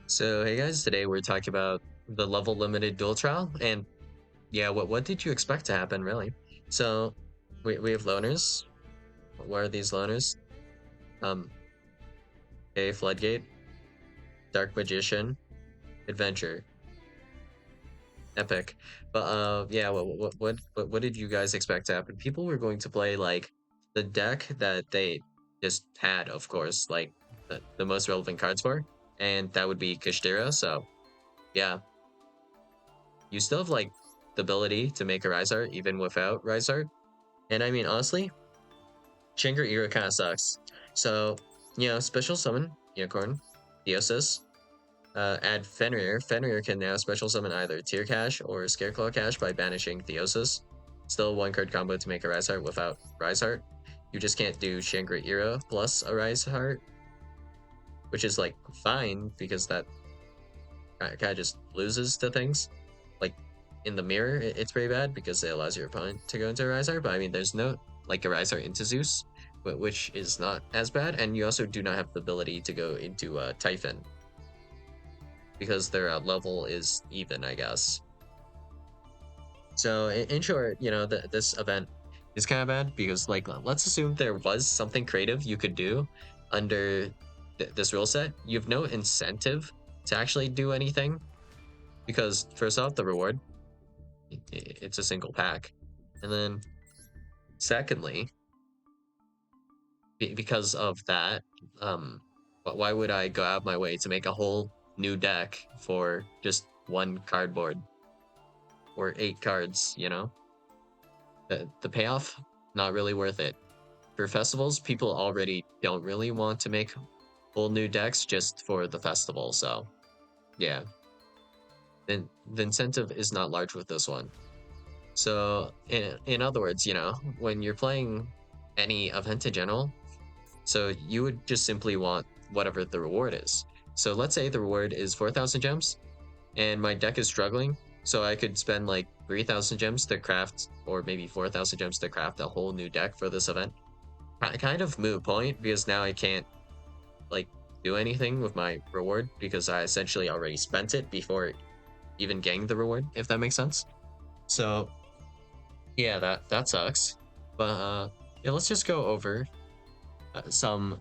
So hey guys, today we're talking about the level limited duel trial, and yeah, what did you expect to happen really? So we have loners. What are these loners? Um, a floodgate, dark magician, adventure, epic. But yeah, what did you guys expect to happen? People were going to play like the deck that they just had, of course, like the most relevant cards for, and that would be Kashtira. So yeah, you still have like the ability to make a Rise Art even without Rise Art. And I mean, honestly, Shanger Era kind of sucks. So, special summon Unicorn, Theosis, add Fenrir. Fenrir can now special summon either Tear Cash or Scareclaw Cash by banishing Theosis. Still one card combo to make a Rise Heart without Rise Heart. You just can't do Shangri Era plus a Rise Heart, which is like fine because that kind of just loses to things. Like in the mirror, it's pretty bad because it allows your opponent to go into a Rise Heart, but I mean, there's no like a Rise Heart into Zeus, which is not as bad, and you also do not have the ability to go into Typhon because their level is even, I guess. So in short, this event is kind of bad because like let's assume there was something creative you could do under this rule set. You have no incentive to actually do anything because first off, the reward it's a single pack, and then secondly, because of that, why would I go out of my way to make a whole new deck for just one cardboard or 8 cards? The payoff not really worth it. For festivals, people already don't really want to make whole new decks just for the festival, so yeah. Then the incentive is not large with this one. So in other words, when you're playing any event in general, so you would just simply want whatever the reward is. So let's say the reward is 4,000 gems, and my deck is struggling, so I could spend like 3,000 gems to craft, or maybe 4,000 gems to craft a whole new deck for this event. Kind of moot point because now I can't like do anything with my reward because I essentially already spent it before even getting the reward, if that makes sense. So yeah, that sucks. But yeah, let's just go over some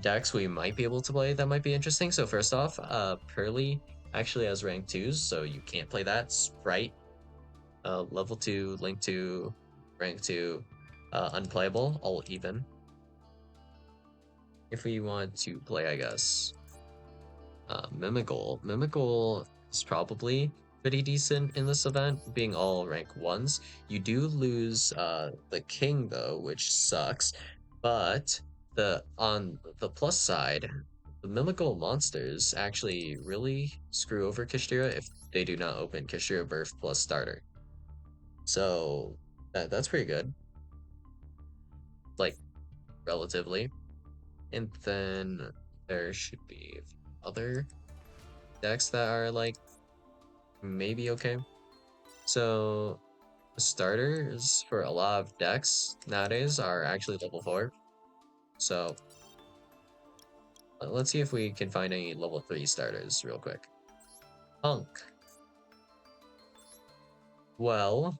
decks we might be able to play that might be interesting. So first off, Pearly actually has rank 2s, so you can't play that. Sprite, level 2, link 2, rank 2, unplayable, all even. If we want to play, I guess, Mimical. Mimical is probably pretty decent in this event, being all rank 1s. You do lose the King, though, which sucks, but on the plus side, the Mimical monsters actually really screw over Kashtira if they do not open Kashtira Birth plus starter. So that's pretty good, like relatively. And then there should be other decks that are like maybe okay. So starters for a lot of decks nowadays are actually level 4. So let's see if we can find any level 3 starters real quick. Punk. Well,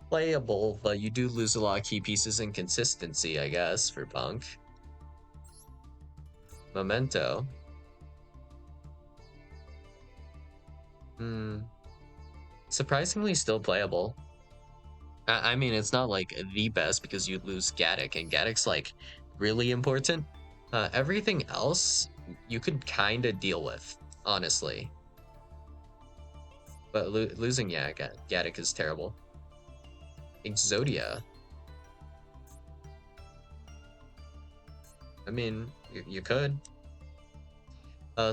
playable, but you do lose a lot of key pieces in consistency, I guess, for Punk. Memento. Hmm. Surprisingly still playable. I mean, it's not like the best because you lose Gaddock, and Gaddock's like really important. Everything else you could kind of deal with, honestly. But losing, yeah, Gaddock is terrible. Exodia. I mean, you could.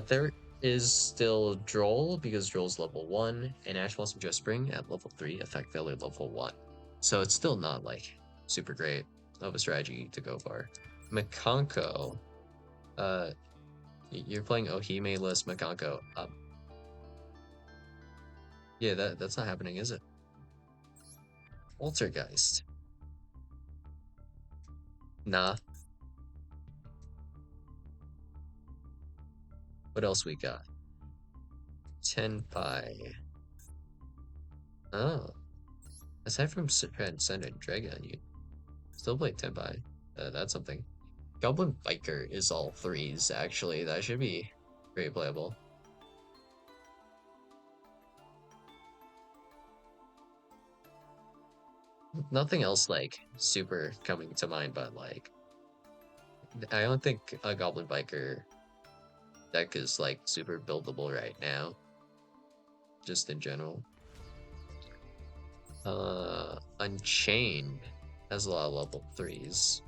There is still Droll because Droll's level 1, and Ash Blossom Joe Spring at level 3, Effect Failure level 1. So it's still not like super great of a strategy to go for. Makanko. Uh, you're playing Ohime-less Makanko. Yeah, that's not happening, is it? Poltergeist. Nah. What else we got? Tenpai. Oh, aside from Transcendent Dragon, you still play Tenpai. That's something. Goblin Biker is all threes, actually. That should be very playable. Nothing else like super coming to mind, but like I don't think a Goblin Biker deck is like super buildable right now, just in general. Unchained has a lot of level threes,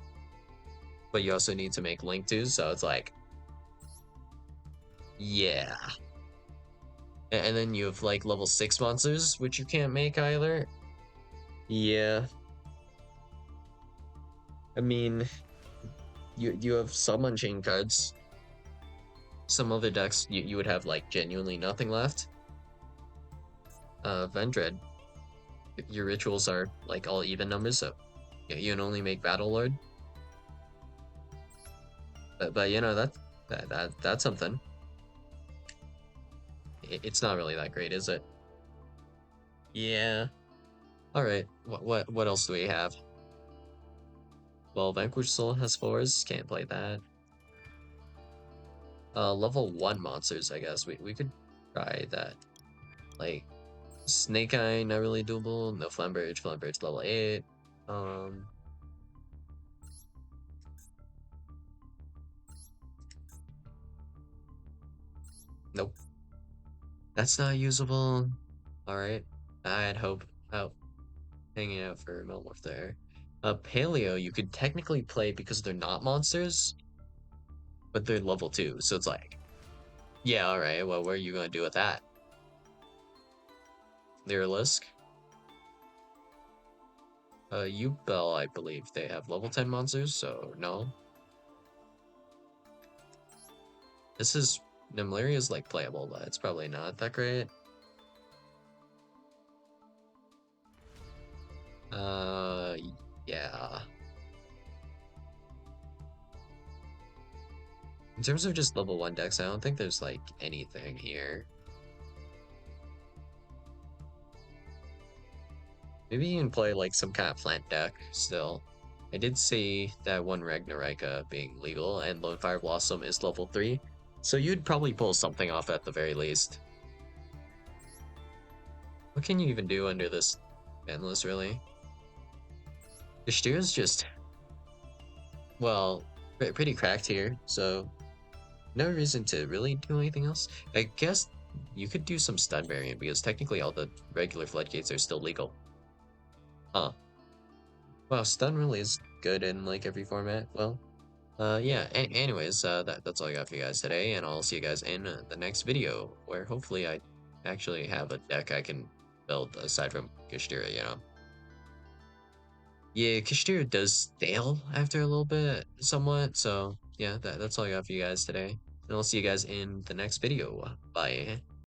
but you also need to make link twos, so it's like, yeah. And then you have like level six monsters, which you can't make either. Yeah, I mean, you have some unchained cards. Some other decks you would have like genuinely nothing left. Vendread, your rituals are like all even numbers, so you can only make Battle Lord. But you know that's something. It's not really that great, is it? Yeah. All right. What else do we have? Well, Vanquish Soul has fours. Can't play that. Level one monsters. I guess we could try that. Like Snake Eye, not really doable. No Flambridge. Flambridge level 8. Um, nope. That's not usable. Alright. I had hope out hanging out for Melmorph there. Paleo, you could technically play because they're not monsters, but they're level 2. So it's like, yeah, alright, well, what are you going to do with that? Lyrisk. Ubel, I believe they have level 10 monsters, so no. This is Nimlaria is like playable, but it's probably not that great. Uh, yeah. In terms of just level 1 decks, I don't think there's like anything here. Maybe you can play like some kind of plant deck still. I did see that one Ragnarika being legal, and Lone Fire Blossom is level 3, so you'd probably pull something off at the very least. What can you even do under this ban list, really? Kashtira's just, well, pretty cracked here, so no reason to really do anything else. I guess you could do some stun variant, because technically all the regular floodgates are still legal. Huh. Wow, stun really is good in like every format. Well, yeah, anyways, that's all I got for you guys today, and I'll see you guys in the next video, where hopefully I actually have a deck I can build aside from Kashtira, you know? Yeah, Kashtira does stale after a little bit, somewhat, so yeah, that's all I got for you guys today, and I'll see you guys in the next video. Bye.